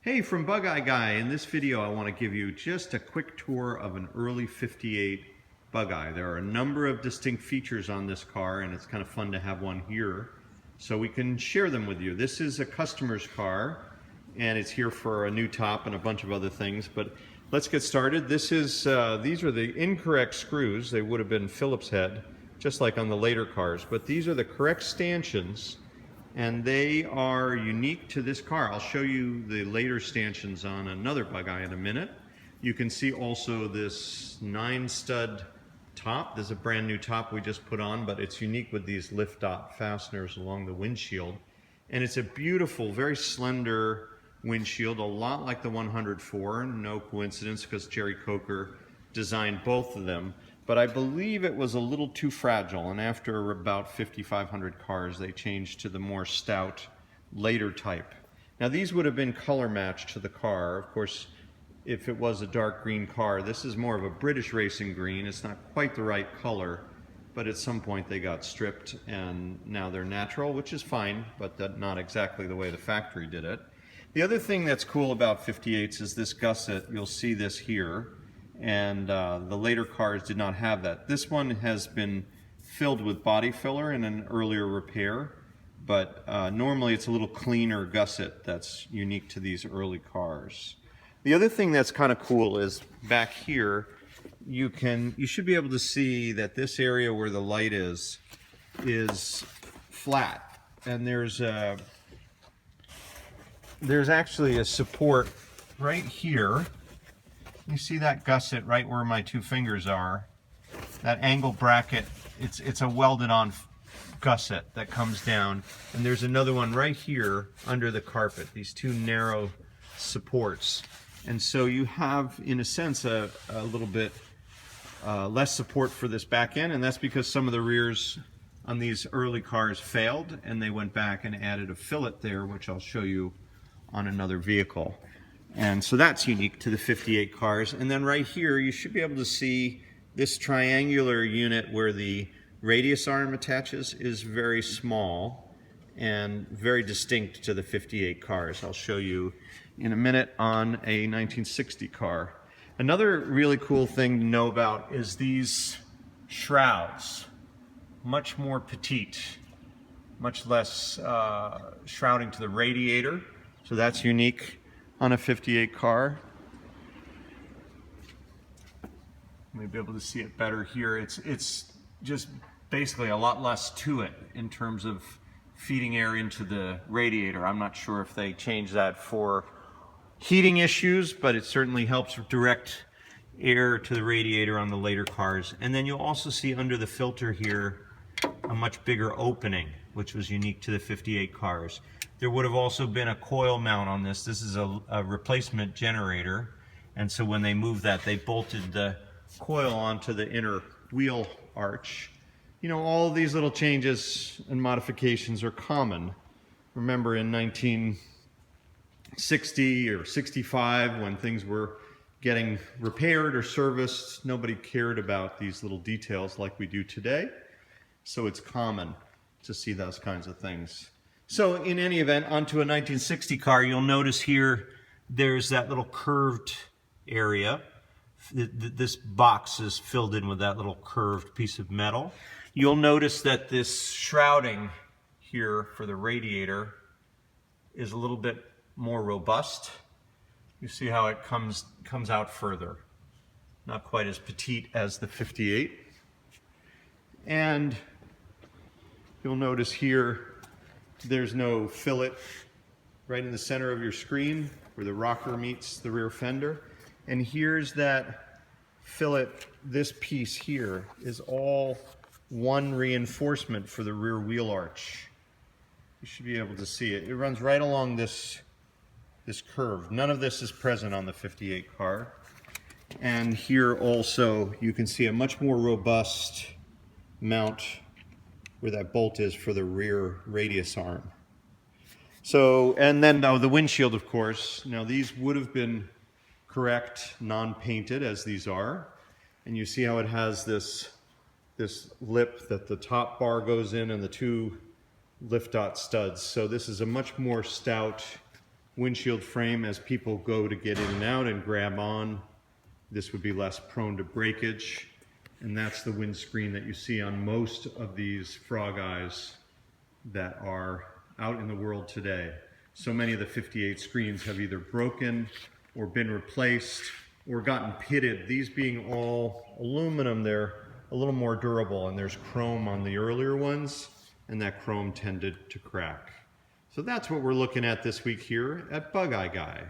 Hey, from Bugeye Guy. In this video I want to give you just a quick tour of an early 58 Bugeye. There are a number of distinct features on this car and it's kind of fun to have one here so we can share them with you. This is a customer's car and it's here for a new top and a bunch of other things, but let's get started. These are the incorrect screws. They would have been Phillips head, just like on the later cars, but these are the correct stanchions. And they are unique to this car. I'll show you the later stanchions on another Bugeye in a minute. You can see also this 9-stud top. This is a brand new top we just put on, but it's unique with these lift dot fasteners along the windshield. And it's a beautiful, very slender windshield, a lot like the 104. No coincidence, because Jerry Coker designed both of them. But I believe it was a little too fragile, and after about 5,500 cars, they changed to the more stout, later type. Now these would have been color matched to the car. Of course, if it was a dark green car, this is more of a British racing green. It's not quite the right color, but at some point they got stripped, and now they're natural, which is fine, but not exactly the way the factory did it. The other thing that's cool about 58s is this gusset. You'll see this here. And the later cars did not have that. This one has been filled with body filler in an earlier repair, but normally it's a little cleaner gusset that's unique to these early cars. The other thing that's kind of cool is back here, you should be able to see that this area where the light is flat, and there's actually a support right here. You see that gusset right where my two fingers are? That angle bracket, it's a welded on gusset that comes down, and there's another one right here under the carpet, these two narrow supports. And so you have, in a sense, a little bit less support for this back end, and that's because some of the rears on these early cars failed, and they went back and added a fillet there, which I'll show you on another vehicle. And so that's unique to the 58 cars. And then right here, you should be able to see this triangular unit where the radius arm attaches is very small and very distinct to the 58 cars. I'll show you in a minute on a 1960 car. Another really cool thing to know about is these shrouds. Much more petite, much less shrouding to the radiator. So that's unique on a 58 car. You may be able to see it better here. It's just basically a lot less to it in terms of feeding air into the radiator. I'm not sure if they changed that for heating issues, but it certainly helps direct air to the radiator on the later cars. And then you'll also see under the filter here a much bigger opening, which was unique to the 58 cars. There would have also been a coil mount on this. This is a replacement generator, and so when they moved that, they bolted the coil onto the inner wheel arch. You know, all of these little changes and modifications are common. Remember in 1960 or 65, when things were getting repaired or serviced, nobody cared about these little details like we do today. So it's common to see those kinds of things. So in any event, onto a 1960 car, you'll notice here there's that little curved area. This box is filled in with that little curved piece of metal. You'll notice that this shrouding here for the radiator is a little bit more robust. You see how it comes out further. Not quite as petite as the 58. And you'll notice here there's no fillet right in the center of your screen where the rocker meets the rear fender. And here's that fillet. This piece here is all one reinforcement for the rear wheel arch. You should be able to see it. It runs right along this curve. None of this is present on the 58 car. And here also you can see a much more robust mount where that bolt is for the rear radius arm. So, and then the windshield, of course. Now these would have been correct, non-painted as these are. And you see how it has this lip that the top bar goes in and the two lift dot studs. So this is a much more stout windshield frame as people go to get in and out and grab on. This would be less prone to breakage. And that's the windscreen that you see on most of these Frogeyes that are out in the world today. So many of the 58 screens have either broken or been replaced or gotten pitted. These being all aluminum, they're a little more durable, and there's chrome on the earlier ones, and that chrome tended to crack. So that's what we're looking at this week here at Bugeye Guy.